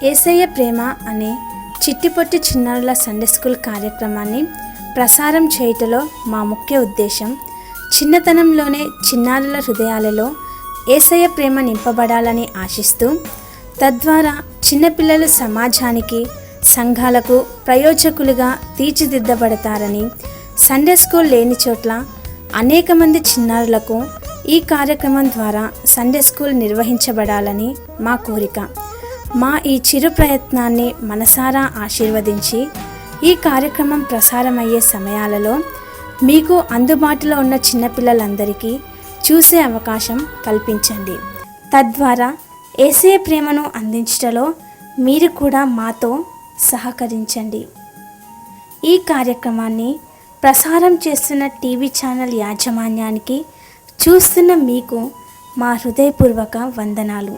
యేసయ్య ప్రేమ అనే చిట్టిపొట్టి చిన్నారుల Sunday school కార్యక్రమాన్ని ప్రసారం చేయటంలో మా ముఖ్య ఉద్దేశం చిన్నతనంలోనే చిన్నారుల హృదయాలలో యేసయ్య ప్రేమ నింపబడాలని ఆశిస్తూ తద్వారా చిన్నపిల్లలు సమాజానికి సంఘాలకు ప్రయోజకులుగా తీర్చిదిద్దబడతారని, సండే స్కూల్ లేని చోట్ల అనేక మంది చిన్నారులకు ఈ కార్యక్రమం ద్వారా సండే స్కూల్ నిర్వహించబడాలని మా కోరిక. మా ఈ చిరు ప్రయత్నాన్ని మనసారా ఆశీర్వదించి ఈ కార్యక్రమం ప్రసారమయ్యే సమయాలలో మీకు అందుబాటులో ఉన్న చిన్నపిల్లలందరికీ చూసే అవకాశం కల్పించండి. తద్వారా యేసయ్య ప్రేమను అందించటంలో మీరు కూడా మాతో సహకరించండి. ఈ కార్యక్రమాన్ని ప్రసారం చేస్తున్న టీవీ ఛానల్ యాజమాన్యానికి, చూస్తున్న మీకు మా హృదయపూర్వక వందనాలు.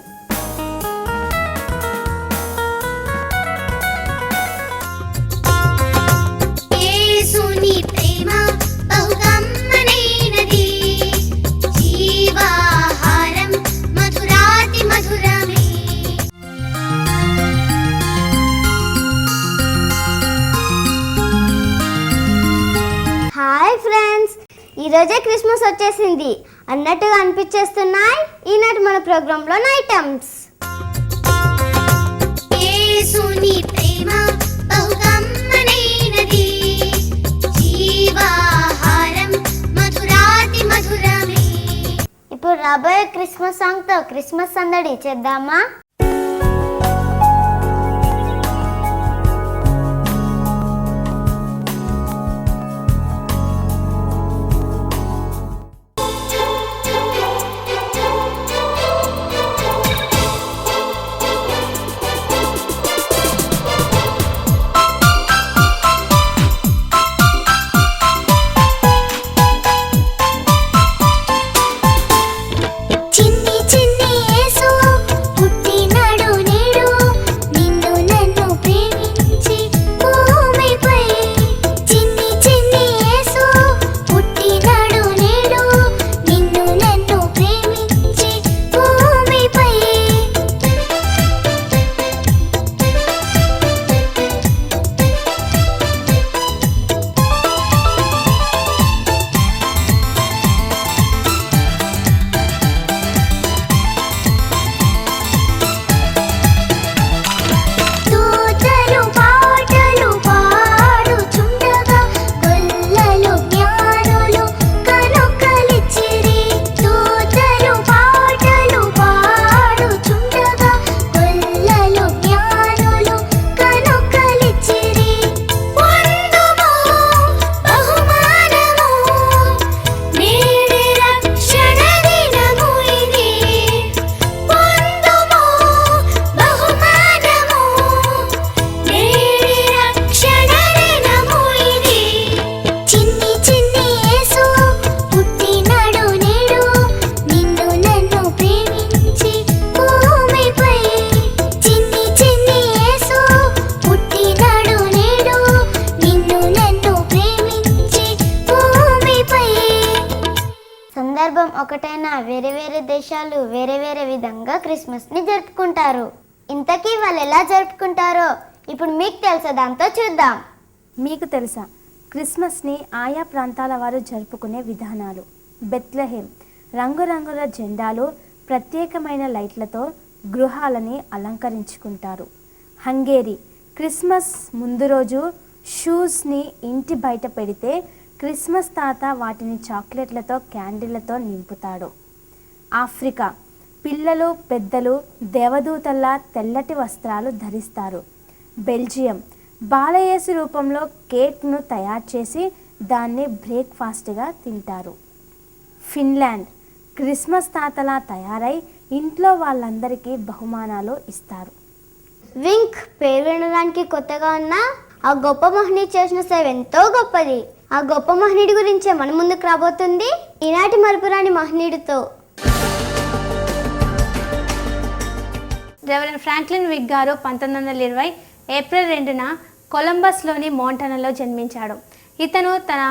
హాయ్ ఫ్రెండ్స్, ఈరోజే క్రిస్మస్ వచ్చేసింది అన్నట్టుగా అనిపించేస్తున్నాయి ఈనాటి మన ప్రోగ్రాంలోని ఐటమ్స్. ఇప్పుడు రాబోయే క్రిస్మస్ సాంగ్తో క్రిస్మస్ సందడి చేద్దామా? సందర్భం ఒకటైనా వేరే వేరే దేశాలు వేరే వేరే విధంగా క్రిస్మస్ని జరుపుకుంటారు. ఇంతకీ వాళ్ళు ఎలా జరుపుకుంటారో ఇప్పుడు మీకు తెలుసా? దాంతో చూద్దాం. మీకు తెలుసా క్రిస్మస్ని ఆయా ప్రాంతాల వారు జరుపుకునే విధానాలు? బెత్లెహేం రంగురంగుల జెండాలు, ప్రత్యేకమైన లైట్లతో గృహాలని అలంకరించుకుంటారు. హంగేరీ క్రిస్మస్ ముందు రోజు షూస్ని ఇంటి బయట పెడితే క్రిస్మస్ తాత వాటిని చాక్లెట్లతో, క్యాండిళ్లతో నింపుతాడు. ఆఫ్రికా పిల్లలు పెద్దలు దేవదూతల్లా తెల్లటి వస్త్రాలు ధరిస్తారు. బెల్జియం బాలయేసు రూపంలో కేక్ను తయారు చేసి దాన్ని బ్రేక్ఫాస్ట్గా తింటారు. ఫిన్లాండ్ క్రిస్మస్ తాతలా తయారై ఇంట్లో వాళ్ళందరికీ బహుమానాలు ఇస్తారు. వింక్ పేరు వినడానికి కొత్తగా ఉన్నా ఆ గొప్ప మహనీయుడు చేసిన సేవ ఎంతో గొప్పది. ఆ గొప్ప మహనీయుడి గురించే మన ముందుకు రాబోతుంది ఈనాటి మరపురాని మహనీయుడితో. రెవరెండ్ ఫ్రాంక్లిన్ విక్ గారు 1920 ఏప్రిల్ 2న కొలంబస్లోని మోంటానాలో జన్మించాడు. ఇతను తన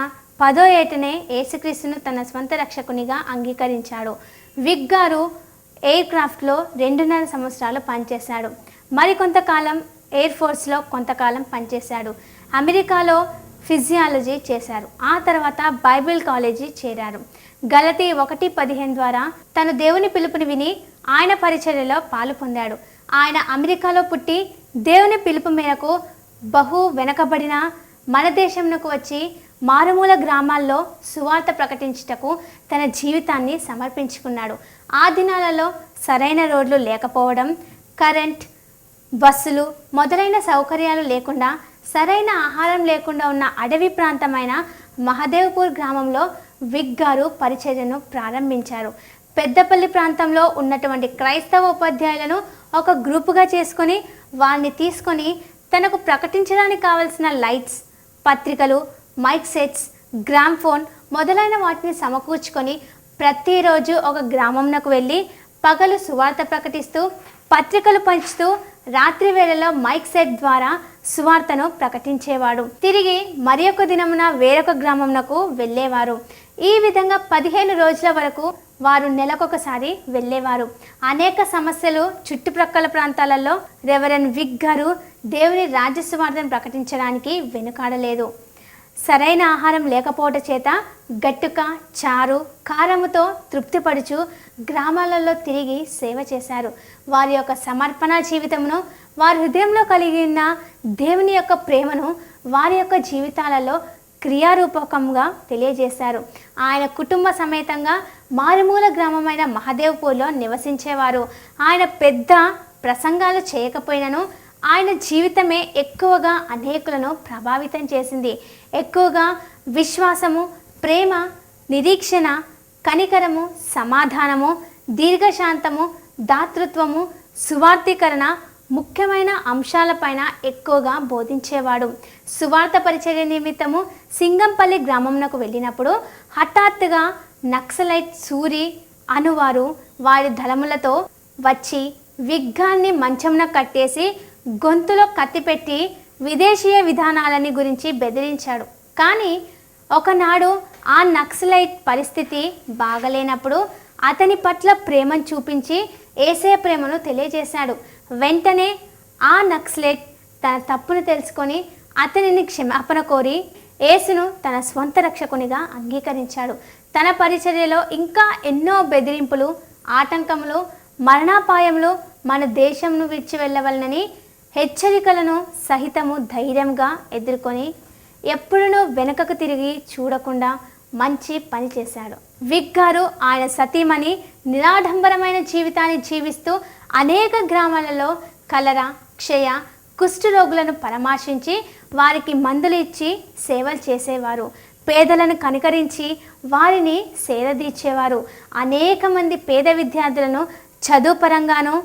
10వ ఏటనే యేసుక్రీస్తును తన స్వంత రక్షకునిగా అంగీకరించాడు. విక్ గారు ఎయిర్ క్రాఫ్ట్లో 2.5 సంవత్సరాలు పనిచేశాడు. మరికొంతకాలం ఎయిర్ ఫోర్స్లో కొంతకాలం పనిచేశాడు. అమెరికాలో ఫిజియాలజీ చేశారు. ఆ తర్వాత బైబిల్ కాలేజీ చేరారు. గలతీ 1:15 ద్వారా తను దేవుని పిలుపుని విని ఆయన పరిచర్యలో పాలు పొందాడు. ఆయన అమెరికాలో పుట్టి దేవుని పిలుపు మేరకు బహు వెనకబడిన మన దేశంకు వచ్చి మారుమూల గ్రామాల్లో సువార్త ప్రకటించుటకు తన జీవితాన్ని సమర్పించుకున్నాడు. ఆ దినాలలో సరైన రోడ్లు లేకపోవడం, కరెంట్, బస్సులు మొదలైన సౌకర్యాలు లేకుండా, సరైన ఆహారం లేకుండా ఉన్న అడవి ప్రాంతమైన మహదేవ్పూర్ గ్రామంలో విగ్ గారు పరిచర్యను ప్రారంభించారు. పెద్దపల్లి ప్రాంతంలో ఉన్నటువంటి క్రైస్తవ ఉపాధ్యాయులను ఒక గ్రూపుగా చేసుకొని వారిని తీసుకొని తనకు ప్రకటించడానికి కావలసిన లైట్స్, పత్రికలు, మైక్ సెట్స్, గ్రామ్ఫోన్ మొదలైన వాటిని సమకూర్చుకొని ప్రతిరోజు ఒక గ్రామంకు వెళ్ళి పగలు సువార్త ప్రకటిస్తూ, పత్రికలు పంచుతూ, రాత్రి వేళలో మైక్ సెట్ ద్వారా సువార్తను ప్రకటించేవాడు. తిరిగి మరి ఒక దినమున వేరొక గ్రామంకు వెళ్ళేవారు. ఈ విధంగా 15 రోజుల వరకు వారు నెలకొకసారి వెళ్ళేవారు. అనేక సమస్యలు చుట్టుప్రక్కల ప్రాంతాలలో రెవరెండ్ విగ్ గారు దేవుని రాజ్య సువార్తను ప్రకటించడానికి వెనుకాడలేదు. సరైన ఆహారం లేకపోవటం చేత గట్టుక, చారు, కారముతో తృప్తిపడుచు గ్రామాలలో తిరిగి సేవ చేశారు. వారి యొక్క సమర్పణ జీవితమును, వారి హృదయంలో కలిగిన దేవుని యొక్క ప్రేమను వారి యొక్క జీవితాలలో క్రియారూపకంగా తెలియజేశారు. ఆయన కుటుంబ సమేతంగా మారుమూల గ్రామమైన మహదేవ్పూర్లో నివసించేవారు. ఆయన పెద్ద ప్రసంగాలు చేయకపోయినను ఆయన జీవితమే ఎక్కువగా అనేకులను ప్రభావితం చేసింది. ఎక్కువగా విశ్వాసము, ప్రేమ, నిరీక్షణ, కనికరము, సమాధానము, దీర్ఘశాంతము, దాతృత్వము, సువార్తీకరణ ముఖ్యమైన అంశాలపైన ఎక్కువగా బోధించేవాడు. సువార్త పరిచర్య నిమిత్తము సింగంపల్లి గ్రామంకు వెళ్ళినప్పుడు హఠాత్తుగా నక్సలైట్ సూరి అనువారు వారి దళములతో వచ్చి విగ్గాన్ని మంచంన కట్టేసి గొంతులో కత్తిపెట్టి విదేశీయ విధానాలని గురించి బెదిరించాడు. కానీ ఒకనాడు ఆ నక్సలైట్ పరిస్థితి బాగలేనప్పుడు అతని పట్ల ప్రేమను చూపించి యేసయ్య ప్రేమను తెలియజేశాడు. వెంటనే ఆ నక్సలైట్ తన తప్పును తెలుసుకొని అతనిని క్షమాపణ కోరి యేసును తన స్వంత రక్షకునిగా అంగీకరించాడు. తన పరిచర్యలో ఇంకా ఎన్నో బెదిరింపులు, ఆటంకములు, మరణాపాయములు, మన దేశంను విడిచి వెళ్ళవలనని హెచ్చరికలను సహితము ధైర్యంగా ఎదుర్కొని ఎప్పుడునూ వెనుకకు తిరిగి చూడకుండా మంచి పని చేశాడు. విగ్ గారు ఆయన సతీమణి నిరాడంబరమైన జీవితాన్ని జీవిస్తూ అనేక గ్రామాలలో కలరా, క్షయ, కుష్ఠరోగులను పరామర్శించి వారికి మందులు ఇచ్చి సేవలు చేసేవారు. పేదలను కనికరించి వారిని సేదదీర్చేవారు. అనేక మంది పేద విద్యార్థులను చదువు పరంగాను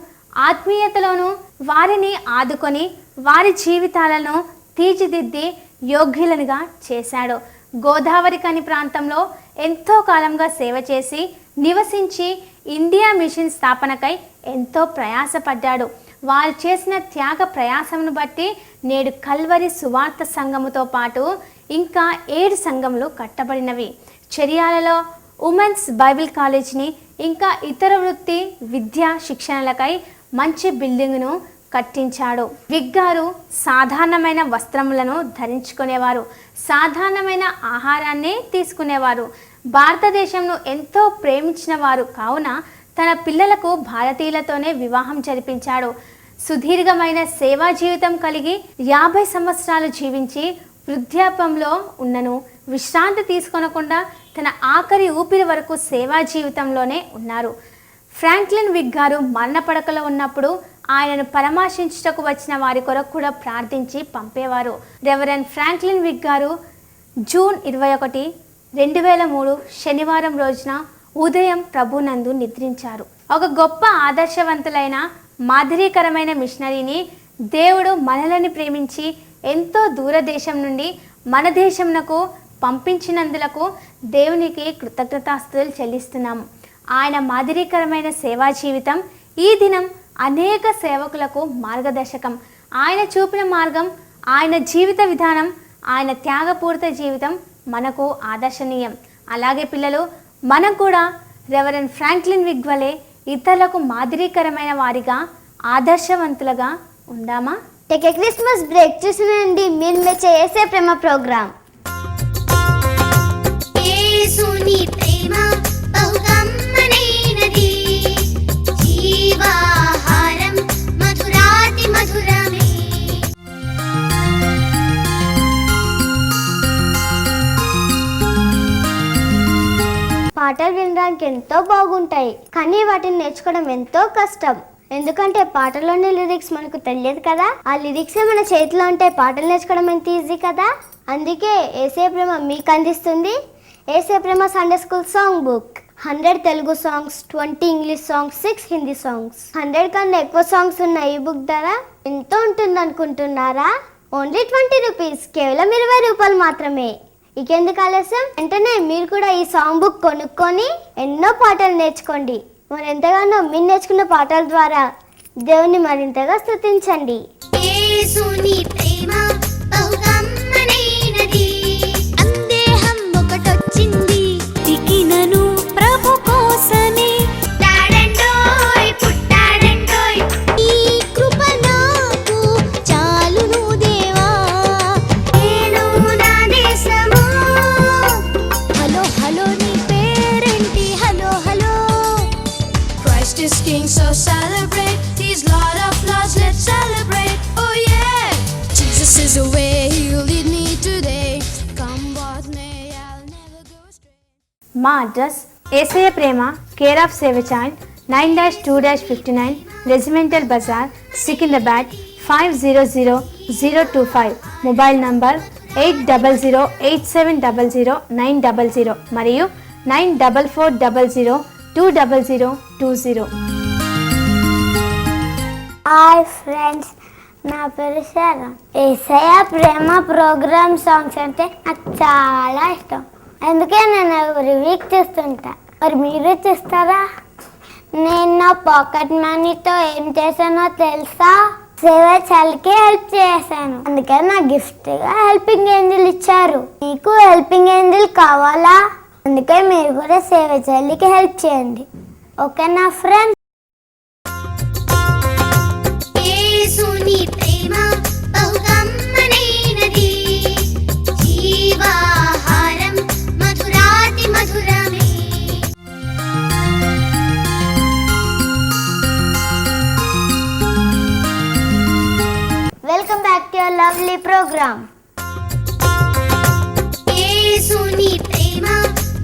ఆత్మీయతలోనూ వారిని ఆదుకొని వారి జీవితాలను తీర్చిదిద్ది యోగ్యులనుగా చేశాడు. గోదావరి కని ప్రాంతంలో ఎంతో కాలంగా సేవ చేసి నివసించి ఇండియా మిషన్ స్థాపనకై ఎంతో ప్రయాసపడ్డాడు. వారు చేసిన త్యాగ ప్రయాసమును బట్టి నేడు కల్వరి సువార్త సంఘముతో పాటు ఇంకా 7 సంఘములు కట్టబడినవి. చర్యాలలో ఉమెన్స్ బైబిల్ కాలేజ్ని ఇంకా ఇతర వృత్తి విద్యా శిక్షణలకై మంచి బిల్డింగ్ను కట్టించాడు. విగ్ గారు సాధారణమైన వస్త్రములను ధరించుకునేవారు. సాధారణమైన ఆహారాన్ని తీసుకునేవారు. భారతదేశంను ఎంతో ప్రేమించిన వారు కావున తన పిల్లలకు భారతీయులతోనే వివాహం జరిపించాడు. సుదీర్ఘమైన సేవా జీవితం కలిగి 50 సంవత్సరాలు జీవించి వృద్ధాప్యంలో ఉన్నను విశ్రాంతి తీసుకొనకుండా తన ఆఖరి ఊపిరి వరకు సేవా జీవితంలోనే ఉన్నారు. ఫ్రాంక్లిన్ విగ్ గారు మరణ పడకలో ఉన్నప్పుడు ఆయనను పరామర్శించుటకు వచ్చిన వారి కొరకు కూడా ప్రార్థించి పంపేవారు. రెవరెండ్ ఫ్రాంక్లిన్ విగ్ గారు జూన్ 21, 2003 శనివారం రోజున ఉదయం ప్రభునందు నిద్రించారు. ఒక గొప్ప ఆదర్శవంతులైన మాదిరికరమైన మిషనరీని దేవుడు మనలని ప్రేమించి ఎంతో దూరదేశం నుండి మన దేశంనకు పంపించినందులకు దేవునికి కృతజ్ఞతాస్తుతులు చెల్లిస్తున్నాము. ఆయన మాదిరికరమైన సేవా జీవితం ఈ దినం అనేక సేవకులకు మార్గదర్శకం. ఆయన చూపిన మార్గం, ఆయన జీవిత విధానం, ఆయన త్యాగపూరిత జీవితం మనకు ఆదర్శనీయం. అలాగే పిల్లలు, మనం కూడా రెవరెండ్ ఫ్రాంక్లిన్ విగ్ వలె ఇతరులకు మాదిరికరమైన వారిగా, ఆదర్శవంతులుగా ఉందామా? టేక్ ఏ క్రిస్మస్ బ్రేక్ చూసినండి మీరు మెచ్చే యేసే ప్రేమ ప్రోగ్రామ్. యేసుని ప్రేమ బహు కమ్మనైనది, జీవాహారం మధురాతి మధురమే. పాటలు వినడానికి ఎంతో బాగుంటాయి, కానీ వాటిని నేర్చుకోవడం ఎంతో కష్టం. ఎందుకంటే పాటలోని లిరిక్స్ మనకు తెలియదు కదా. ఆ లిరిక్స్ మన చేతిలో ఉంటే పాటలు నేర్చుకోవడం ఎంత ఈజీ కదా. అందుకే యేసే ప్రేమ మీకు అందిస్తుంది యేసే ప్రేమ Sunday school song book. 100 Telugu songs, 20 English songs, 6 Hindi songs. 100 కన్నా ఎక్కువ సాంగ్స్ ఉన్న ఈ బుక్ ధర ఎంతో ఉంటుంది అనుకుంటున్నారా? ఓన్లీ 20 రూపీస్, కేవలం 20 రూపాయలు మాత్రమే. ఇకెందుకు ఆలస్యం, వెంటనే మీరు కూడా ఈ సాంగ్ బుక్ కొనుక్కొని ఎన్నో పాటలు నేర్చుకోండి. మరి ఎంతగానో మీరు నేర్చుకున్న పాటల ద్వారా దేవుని మరింతగా స్తుతించండి. యేసుని ప్రేమ బహు కమ్మనైనది, సందేహం ఒకటొచ్చింది, దిగినను ప్రభు కోసమే. తాడండోయ్ పుట్టాడండోయ్, ఈ కృప నాకు చాలును దేవా, నేను నా దేశము. హలో హలో నీ పేరేంటి? Hello hello. Christ is King, so celebrate. He's Lord of Lords, let's celebrate. Oh yeah, Jesus is the way, He'll lead me today. Come what may, I'll never go astray. మా address Yesayya ప్రేమ, care of save child, 9-2-59 Regimental Bazaar, Secunderabad 500025. Mobile number 8008700900 మరియు 9440020020. Hi friends, నా పేరు శరణ్. యేసయ్య ప్రేమ program songs అంటే నాకు చాలా ఇష్టం. అందుకే నేను ఎవరి వీక్ చూస్తుంటా. మరి మీరు చూస్తారా? నేను నా పాకెట్ మనీతో ఏం చేశానో తెలుసా? సేవ చలికి హెల్ప్ చేశాను. అందుకే నా గిఫ్ట్గా హెల్పింగ్ ఏంజిల్ ఇచ్చారు. మీకు హెల్పింగ్ ఏంజిల్ కావాలా? అందుకే మీరు కూడా సేవ చలికి హెల్ప్ చేయండి. ఓకేనా ఫ్రెండ్స్? యేసుని ప్రేమ బహు కమ్మనైనది, జీవాహారం మధురాతి మధురమే. Welcome back to your lovely program. యేసుని ప్రేమ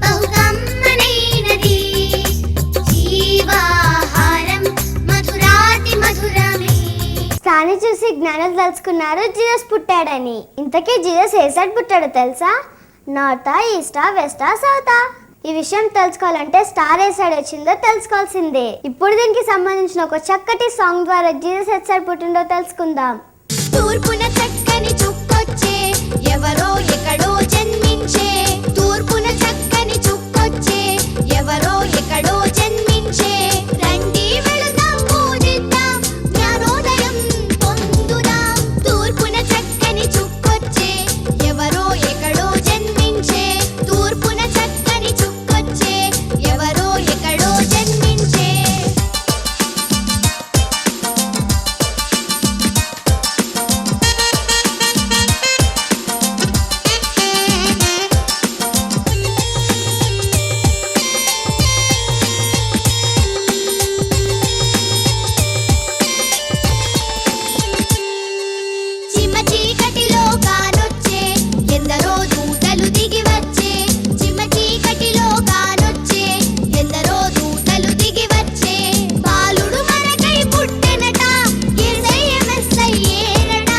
బహు కమ్మనైనది, జీవాహారం మధురాతి మధురమే. స్టార్ని చూసి జ్ఞానం తెలుసుకున్నారు జీసస్ పుట్టాడని. ఇంతకీ జీసస్ ఏ సైడ్ పుట్టాడో తెలుసా? నార్తా, ఈస్టా, వెస్టా, సౌతా? ఈ విషయం తెలుసుకోవాలంటే స్టార్ ఏ సైడ్ వచ్చిందో తెలుసుకోవాల్సిందే. ఇప్పుడు దీనికి సంబంధించిన ఒక చక్కటి సాంగ్ ద్వారా జీసస్ ఏ సైడ్ పుట్టిందో తెలుసుకుందాం. తూర్పున చక్కని చుక్కొచ్చే, ఎవరో ఎక్కడో జన్మించే. తూర్పున చక్కని చుక్కొచ్చే, ఎవరో ఎక్కడో జన్మించే. రండి వెళదాం పూజిద్దాం, జ్ఞానోదయం పొందుదాం. తూర్పున చక్కని చుక్కొచ్చే, ఎవరో ఎక్కడో జన్మించే. తూర్పున చక్కని చుక్కొచ్చే, ఎవరో ఎక్కడో జన్మించే. చిమ్మ చీకటిలో కానొచ్చే, ఎందరో దూతలు దిగి వచ్చే. చిమ్మ చీకటిలో కానొచ్చే, ఎందరో దూతలు దిగి వచ్చే. బాలుడు మనకై పుట్టెనట, యేసయ్య మెస్సయ్యేనట.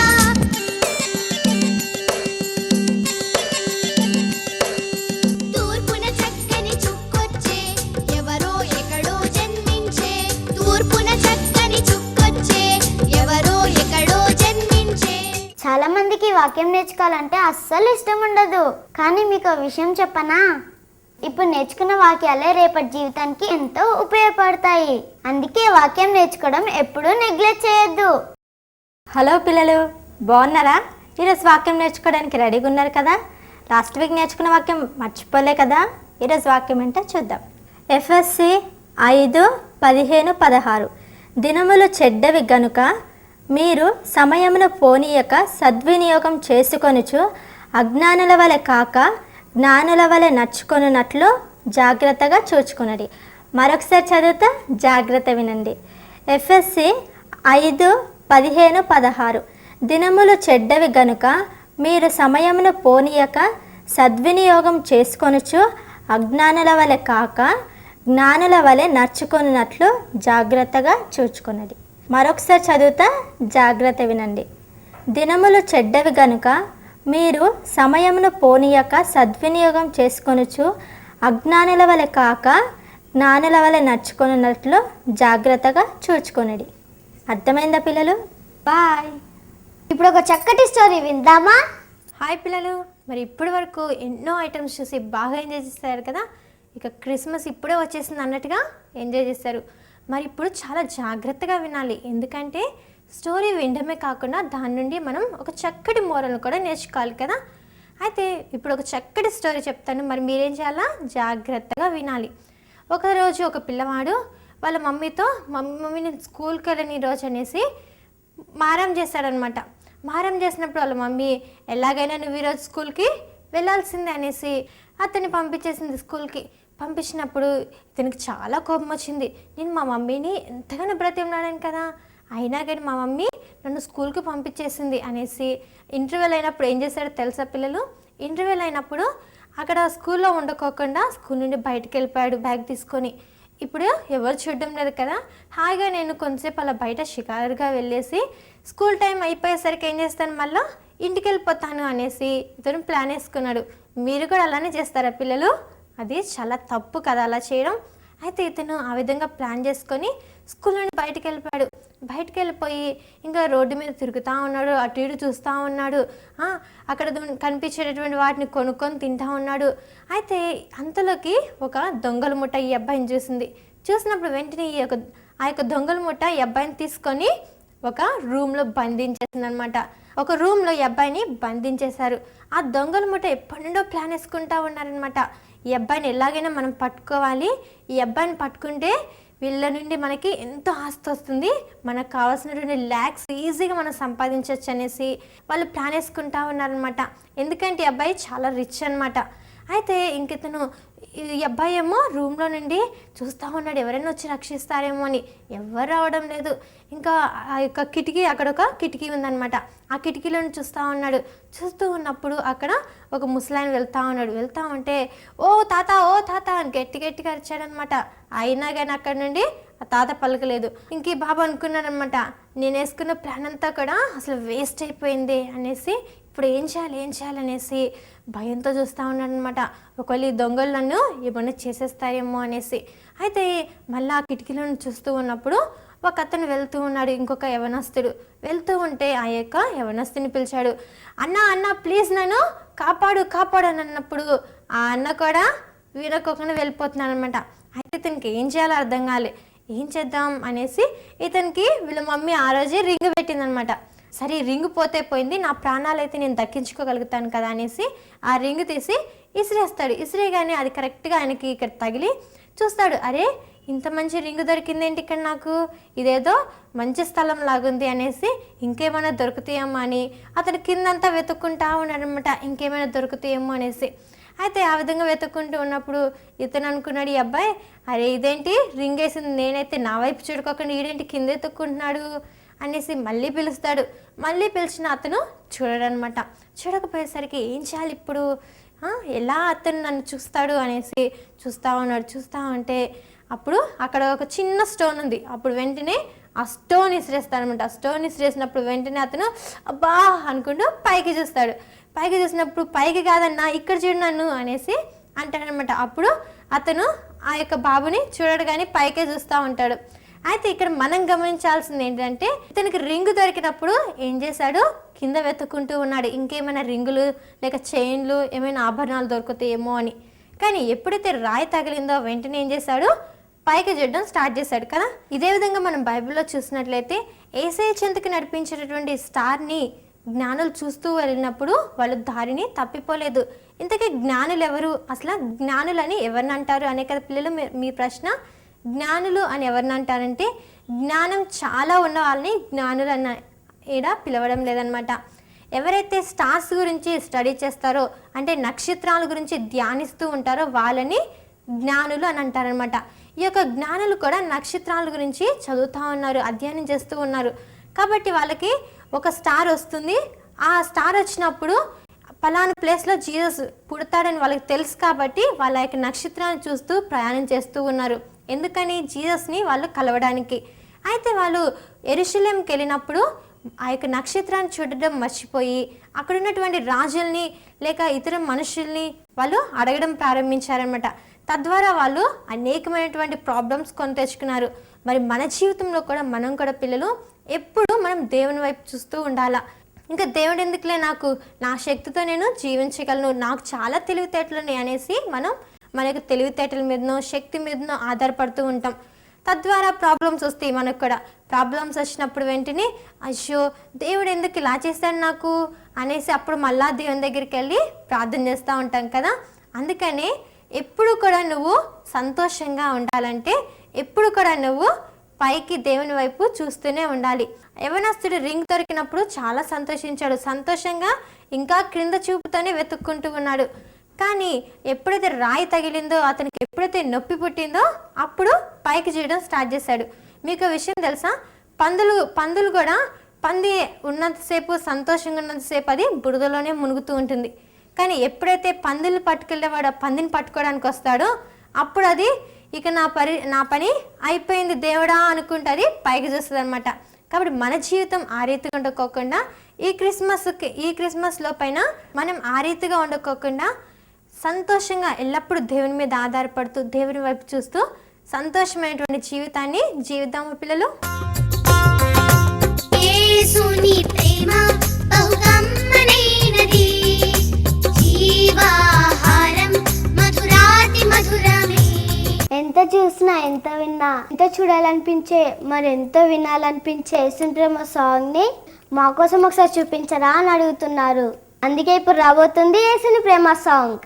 తూర్పున చక్కని చుక్కొచ్చే, ఎవరో ఎక్కడో జన్మించే. తూర్పున చక్కని చుక్కొచ్చే, ఎవరో ఎక్కడో జన్మించే. చాలా మందికి వాక్యం నేర్చుకోవాలంటే అస్సలు ఇష్టం ఉండదు. కానీ మీకు ఒక విషయం చెప్పనా? ఇప్పుడు నేర్చుకున్న వాక్యాలే రేపటి జీవితానికి ఎంతో ఉపయోగపడతాయి. అందుకే వాక్యం నేర్చుకోవడం ఎప్పుడూ నెగ్లెక్ట్ చేయొద్దు. హలో పిల్లలు, బాగున్నారా? ఈరోజు వాక్యం నేర్చుకోవడానికి రెడీగా ఉన్నారు కదా? లాస్ట్ వీక్ నేర్చుకున్న వాక్యం మర్చిపోలే కదా? ఈరోజు వాక్యం ఏంటో చూద్దాం. ఎఫ్ఎస్సి 5:15-16. దినములు చెడ్డవి గనుక మీరు సమయమును పోనీయక సద్వినియోగం చేసుకొనుచు అజ్ఞానుల వలె కాక జ్ఞానుల వలె నడుచుకొనున్నట్లు జాగ్రత్తగా చూచుకొనుడి. మరొకసారి చదువుతా జాగ్రత్త వినండి. ఎఫ్ఎస్సి 5:15-16 దినములు చెడ్డవి గనుక మీరు సమయమును పోనీయక సద్వినియోగం చేసుకొనుచు అజ్ఞానుల వలె కాక జ్ఞానుల వలె నడుచుకొనున్నట్లు జాగ్రత్తగా చూచుకొనుడి. మరొకసారి చదువుతా జాగ్రత్త వినండి. దినములు చెడ్డవి గనుక మీరు సమయమును పోనీయక సద్వినియోగం చేసుకొనుచు అజ్ఞానుల వలె కాక జ్ఞానుల వలె నడుచుకొనున్నట్లు జాగ్రత్తగా చూచుకొనుడి. అర్థమైందా పిల్లలు? బాయ్. ఇప్పుడు ఒక చక్కటి స్టోరీ విందామా? హాయ్ పిల్లలు, మరి ఇప్పటి వరకు ఎన్నో ఐటమ్స్ చూసి బాగా ఎంజాయ్ చేస్తారు కదా. ఇక క్రిస్మస్ ఇప్పుడే వచ్చేసింది అన్నట్టుగా ఎంజాయ్ చేస్తారు. మరి ఇప్పుడు చాలా జాగ్రత్తగా వినాలి, ఎందుకంటే స్టోరీ వినడమే కాకుండా దాని నుండి మనం ఒక చక్కటి మోరల్ని కూడా నేర్చుకోవాలి కదా. అయితే ఇప్పుడు ఒక చక్కటి స్టోరీ చెప్తాను, మరి మీరేం చేయాలా? జాగ్రత్తగా వినాలి. ఒకరోజు ఒక పిల్లవాడు వాళ్ళ మమ్మీతో మమ్మీని స్కూల్కి వెళ్ళని రోజు అనేసి మారం చేశాడనమాట. మారం చేసినప్పుడు వాళ్ళ మమ్మీ ఎలాగైనా నువ్వు ఈరోజు స్కూల్కి వెళ్ళాల్సిందే అనేసి అతన్ని పంపించేసింది స్కూల్కి. పంపించినప్పుడు ఇతనికి చాలా కోపం వచ్చింది. నేను మా మమ్మీని ఎంతగానో బ్రతిమలాడాను కదా, అయినా కానీ మా మమ్మీ నన్ను స్కూల్కి పంపించేసింది అనేసి ఇంటర్వ్యూలు అయినప్పుడు ఏం చేశాడో తెలుసా పిల్లలు? ఇంటర్వ్యూలు అయినప్పుడు అక్కడ స్కూల్లో ఉండకోకుండా స్కూల్ నుండి బయటకు వెళ్ళిపోయాడు బ్యాగ్ తీసుకొని. ఇప్పుడు ఎవరు చూడడం లేదు కదా, హాయిగా నేను కొంతసేపు అలా బయట షికారుగా వెళ్ళేసి స్కూల్ టైం అయిపోయేసరికి ఏం చేస్తాను, మళ్ళీ ఇంటికి వెళ్ళిపోతాను అనేసి ఇతను ప్లాన్ వేసుకున్నాడు. మీరు కూడా అలానే చేస్తారా పిల్లలు? అది చాలా తప్పు కదా అలా చేయడం. అయితే ఇతను ఆ విధంగా ప్లాన్ చేసుకొని స్కూల్ నుండి బయటకు వెళ్ళిపోయాడు. బయటకు వెళ్ళిపోయి ఇంకా రోడ్డు మీద తిరుగుతూ ఉన్నాడు, అటు ఇటు చూస్తూ ఉన్నాడు, అక్కడ కనిపించేటటువంటి వాటిని కొనుక్కొని తింటూ ఉన్నాడు. అయితే అంతలోకి ఒక దొంగల ముఠ ఈ అబ్బాయిని చూసింది. చూసినప్పుడు వెంటనే ఆ యొక్క దొంగల ముఠ ఈ అబ్బాయిని తీసుకొని ఒక రూమ్లో బంధించేసింది అనమాట. ఒక రూమ్లో ఈ అబ్బాయిని బంధించేశారు. ఆ దొంగల ముఠ ఎప్పటి నుండో ప్లాన్ వేసుకుంటూ ఉన్నారనమాట. ఈ అబ్బాయిని ఎలాగైనా మనం పట్టుకోవాలి, ఈ అబ్బాయిని పట్టుకుంటే వీళ్ళ నుండి మనకి ఎంతో ఆస్తి వస్తుంది, మనకు కావాల్సినటువంటి ల్యాక్స్ ఈజీగా మనం సంపాదించవచ్చు అనేసి వాళ్ళు ప్లాన్ వేసుకుంటా ఉన్నారనమాట. ఎందుకంటే ఈ అబ్బాయి చాలా రిచ్ అనమాట. అయితే ఇంకితను ఈ అబ్బాయి ఏమో రూమ్లో నుండి చూస్తూ ఉన్నాడు, ఎవరైనా వచ్చి రక్షిస్తారేమో అని. ఎవరు రావడం లేదు. ఇంకా ఆ యొక్క కిటికీ, అక్కడ ఒక కిటికీ ఉందన్నమాట, ఆ కిటికీలను చూస్తూ ఉన్నాడు. చూస్తూ ఉన్నప్పుడు అక్కడ ఒక ముసలాయన వెళ్తూ ఉన్నాడు. వెళ్తూ ఉంటే ఓ తాత అని గట్టిగా అరిచాడనమాట. అయినా కానీ అక్కడ నుండి ఆ తాత పలకలేదు. ఇంక ఈ బాబు అనుకున్నాడనమాట, నేను వేసుకున్న ప్లాన్ అంతా కూడా అసలు వేస్ట్ అయిపోయింది అనేసి ఇప్పుడు ఏం చేయాలి అనేసి భయంతో చూస్తూ ఉన్నాడనమాట. ఒకవేళ ఈ దొంగలు నన్ను ఏమన్నా చేసేస్తారేమో అనేసి. అయితే మళ్ళీ ఆ కిటికీలను చూస్తూ ఉన్నప్పుడు ఒక అతను వెళ్తూ ఉన్నాడు, ఇంకొక యవనస్తుడు వెళ్తూ ఉంటే ఆ యొక్క యవనస్తుని పిలిచాడు. అన్న ప్లీజ్ నన్ను కాపాడు అని అన్నప్పుడు ఆ అన్న కూడా వీరకోకుండా వెళ్ళిపోతున్నాడు అనమాట. అయితే ఇతనికి ఏం చేయాలో అర్థం కాలే. ఏం చేద్దాం అనేసి ఇతనికి వీళ్ళ మమ్మీ ఆ రోజే రింగ్ పెట్టిందనమాట. సరే రింగ్ పోతే పోయింది, నా ప్రాణాలు అయితే నేను దక్కించుకోగలుగుతాను కదా అనేసి ఆ రింగ్ తీసి ఇసిరేస్తాడు. ఇసిరేగానే అది కరెక్ట్గా ఆయనకి ఇక్కడ తగిలి చూస్తాడు, అరే ఇంత మంచి రింగ్ దొరికింది ఏంటి ఇక్కడ నాకు, ఇదేదో మంచి స్థలం లాగుంది అనేసి ఇంకేమైనా దొరుకుతాయేమో అని అతను కిందంతా వెతుక్కుంటా ఉన్నాడనమాట, ఇంకేమైనా దొరుకుతాయేమో అనేసి. అయితే ఆ విధంగా వెతుక్కుంటూ ఉన్నప్పుడు ఇతను అనుకున్నాడు, ఈ అబ్బాయి అరే ఇదేంటి రింగ్ వేసింది నేనైతే నా వైపు చూడుకోకుండా ఈడేంటి కింద ఎత్తుక్కుంటున్నాడు అనేసి మళ్ళీ పిలుస్తాడు. మళ్ళీ పిలిచిన అతను చూడడనమాట. చూడకపోయేసరికి ఏం చేయాలి ఇప్పుడు, ఎలా అతను నన్ను చూస్తాడు అనేసి చూస్తూ ఉన్నాడు. చూస్తూ ఉంటే అప్పుడు అక్కడ ఒక చిన్న స్టోన్ ఉంది. అప్పుడు వెంటనే ఆ స్టోన్ ఇసిరేస్తాడనమాట. ఆ స్టోన్ ఇసిరేసినప్పుడు వెంటనే అతను అబ్బా అనుకుంటూ పైకి చూస్తాడు. పైకి చూసినప్పుడు పైకి కాదన్నా ఇక్కడ చూడు నన్ను అనేసి అంటాడనమాట. అప్పుడు అతను ఆ యొక్క బాబుని చూడడు కానీ పైకే చూస్తూ ఉంటాడు. అయితే ఇక్కడ మనం గమనించాల్సింది ఏంటంటే ఇతనికి రింగు దొరికినప్పుడు ఏం చేశాడు, కింద వెతుక్కుంటూ ఉన్నాడు ఇంకేమైనా రింగులు లేక చైన్లు ఏమైనా ఆభరణాలు దొరుకుతాయేమో అని. కానీ ఎప్పుడైతే రాయి తగిలిందో వెంటనే ఏం చేశాడు, పైకి చూడడం స్టార్ట్ చేశాడు కదా. ఇదే విధంగా మనం బైబిల్లో చూసినట్లయితే యేసయ్య చెంతకి నడిపించేటటువంటి స్టార్ని జ్ఞానులు చూస్తూ వెళ్ళినప్పుడు వాళ్ళు దారిని తప్పిపోలేదు. ఇంతకీ జ్ఞానులు ఎవరు, అసలు జ్ఞానులని ఎవరిని అంటారు అనే కదా పిల్లలు మీ ప్రశ్న. జ్ఞానులు అని ఎవరిని అంటారంటే జ్ఞానం చాలా ఉన్న వాళ్ళని జ్ఞానులు ఈడ పిలవడం లేదనమాట. ఎవరైతే స్టార్స్ గురించి స్టడీ చేస్తారో అంటే నక్షత్రాల గురించి ధ్యానిస్తూ ఉంటారో వాళ్ళని జ్ఞానులు అని అంటారనమాట. ఈ యొక్క జ్ఞానులు కూడా నక్షత్రాల గురించి చదువుతూ ఉన్నారు, అధ్యయనం చేస్తూ ఉన్నారు. కాబట్టి వాళ్ళకి ఒక స్టార్ వస్తుంది, ఆ స్టార్ వచ్చినప్పుడు పలానా ప్లేస్లో జీసస్ పుడతాడని వాళ్ళకి తెలుసు. కాబట్టి వాళ్ళ యొక్క నక్షత్రాన్ని చూస్తూ ప్రయాణం చేస్తూ ఉన్నారు. ఎందుకని? జీసస్ని వాళ్ళు కలవడానికి. అయితే వాళ్ళు యెరూషలేంకి వెళ్ళినప్పుడు ఆ యొక్క నక్షత్రాన్ని చూడడం మర్చిపోయి అక్కడ ఉన్నటువంటి రాజుల్ని లేక ఇతర మనుషుల్ని వాళ్ళు అడగడం ప్రారంభించారనమాట. తద్వారా వాళ్ళు అనేకమైనటువంటి ప్రాబ్లమ్స్ కొని తెచ్చుకున్నారు. మరి మన జీవితంలో కూడా మనం కూడా పిల్లలు ఎప్పుడు మనం దేవుని వైపు చూస్తూ ఉండాలా. ఇంకా దేవుడు ఎందుకులే, నాకు నా శక్తితో నేను జీవించగలను, నాకు చాలా తెలివితేటలు అనేసి మనం మనకు తెలివితేటల మీదనో శక్తి మీదనో ఆధారపడుతూ ఉంటాం. తద్వారా ప్రాబ్లమ్స్ వస్తాయి. మనకు కూడా ప్రాబ్లమ్స్ వచ్చినప్పుడు వెంటనే అయ్యో దేవుడు ఎందుకు ఇలా చేశాడు నాకు అనేసి అప్పుడు మళ్ళా దేవుని దగ్గరికి వెళ్ళి ప్రార్థన చేస్తూ ఉంటాం కదా. అందుకని ఎప్పుడు కూడా నువ్వు సంతోషంగా ఉండాలంటే ఎప్పుడు కూడా నువ్వు పైకి దేవుని వైపు చూస్తూనే ఉండాలి. యవనస్తుడు రింగ్ దొరికినప్పుడు చాలా సంతోషించాడు, సంతోషంగా ఇంకా క్రింద చూపుతోనే వెతుక్కుంటూ ఉన్నాడు. కానీ ఎప్పుడైతే రాయి తగిలిందో, అతనికి ఎప్పుడైతే నొప్పి పుట్టిందో అప్పుడు పైకి చేయడం స్టార్ట్ చేశాడు. మీకు విషయం తెలుసా? పందులు కూడా పంది ఉన్నంతసేపు సంతోషంగా ఉన్నంతసేపు అది బురదలోనే మునుగుతూ ఉంటుంది. కానీ ఎప్పుడైతే పందులు పట్టుకెళ్ళేవాడు ఆ పందిని పట్టుకోవడానికి వస్తాడో అప్పుడు అది ఇక నా పని అయిపోయింది దేవుడా అనుకుంటే అది పైకి చూస్తుంది అనమాట. కాబట్టి మన జీవితం ఆ రీతిగా ఉండకోకుండా ఈ క్రిస్మస్లో పైన మనం ఆ రీతిగా ఉండకోకుండా సంతోషంగా ఎల్లప్పుడూ దేవుని మీద ఆధారపడుతూ దేవుని వైపు చూస్తూ సంతోషమైనటువంటి జీవితాన్ని జీవిద్దాము పిల్లలు. యేసుని ప్రేమ బహు కమ్మనైనది, జీవాహారం మధురాతి మధురమే. ఎంత చూసినా ఎంత విన్నా ఎంత చూడాలనిపించే మరి ఎంతో వినాలనిపించే యేసుని ప్రేమ సాంగ్ని మా కోసం ఒకసారి చూపించరా అని అడుగుతున్నారు. అందుకే ఇప్పుడు రాబోతుంది యేసుని ప్రేమ సాంగ్.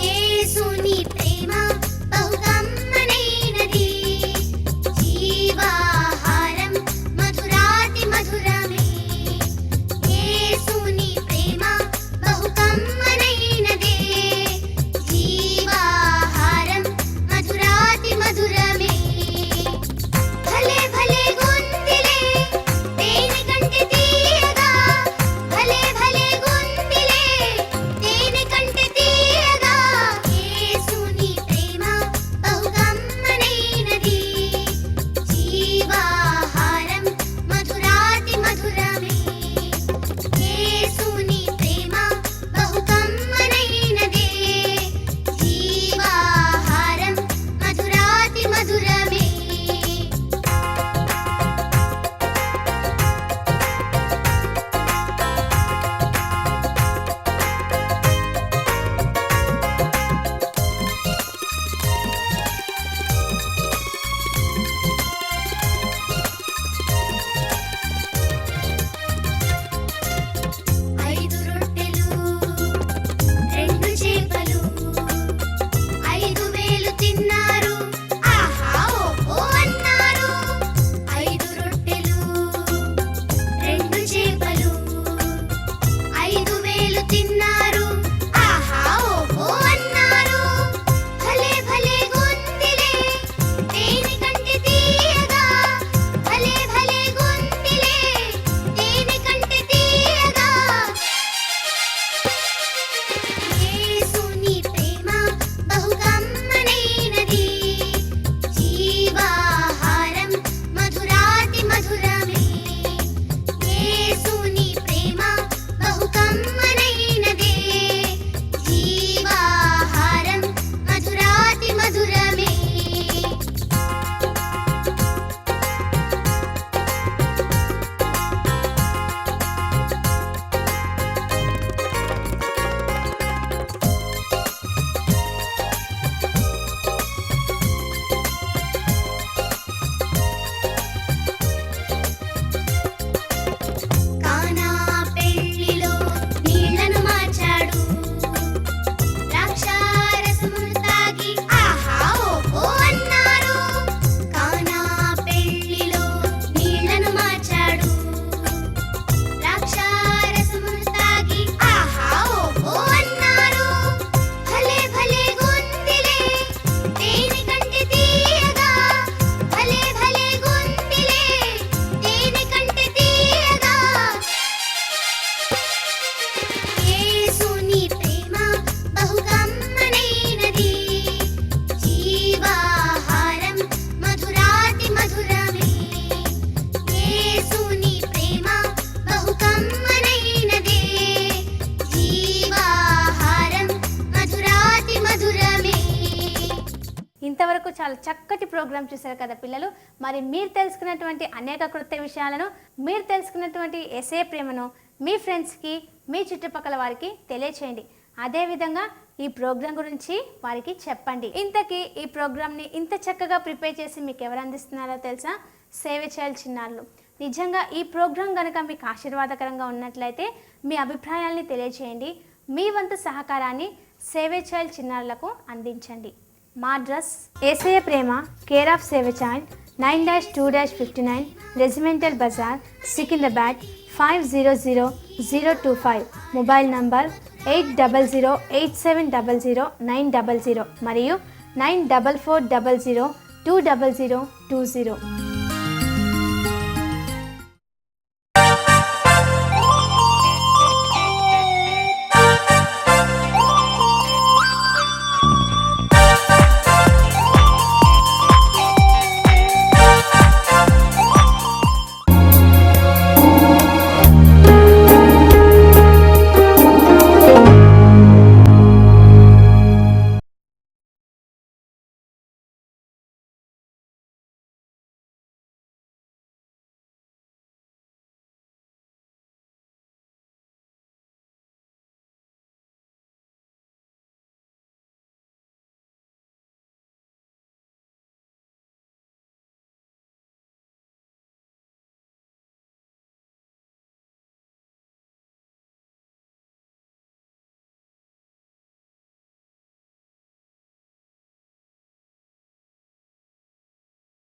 యేసుని ప్రేమ బహు కమ్మనైనది, జీవాహారం మధురాతి మధురమే. యేసుని ప్రేమ బహు కమ్మనైనది, చాలా చక్కటి ప్రోగ్రామ్ చూశారు కదా పిల్లలు. మరి మీరు తెలుసుకున్నటువంటి అనేక క్రొత్త విషయాలను, మీరు తెలుసుకున్నటువంటి ఎస్ఏ ప్రేమను మీ ఫ్రెండ్స్కి, మీ చుట్టుపక్కల వారికి తెలియచేయండి. అదేవిధంగా ఈ ప్రోగ్రాం గురించి వారికి చెప్పండి. ఇంతకీ ఈ ప్రోగ్రామ్ని ఇంత చక్కగా ప్రిపేర్ చేసి మీకు ఎవరు అందిస్తున్నారో తెలుసా? సేవ్ ఎ చైల్డ్ చిన్నారులు. నిజంగా ఈ ప్రోగ్రాం కనుక మీకు ఆశీర్వాదకరంగా ఉన్నట్లయితే మీ అభిప్రాయాల్ని తెలియచేయండి. మీ వంతు సహకారాన్ని సేవ్ ఎ చైల్డ్ చిన్నారులకు అందించండి. మా అడ్రస్ ఏసయ ప్రేమ, care of save a child, 9-2-59 Regimental Bazaar, Secunderabad 500025. Mobile number 8008700900 మరియు 9440020020.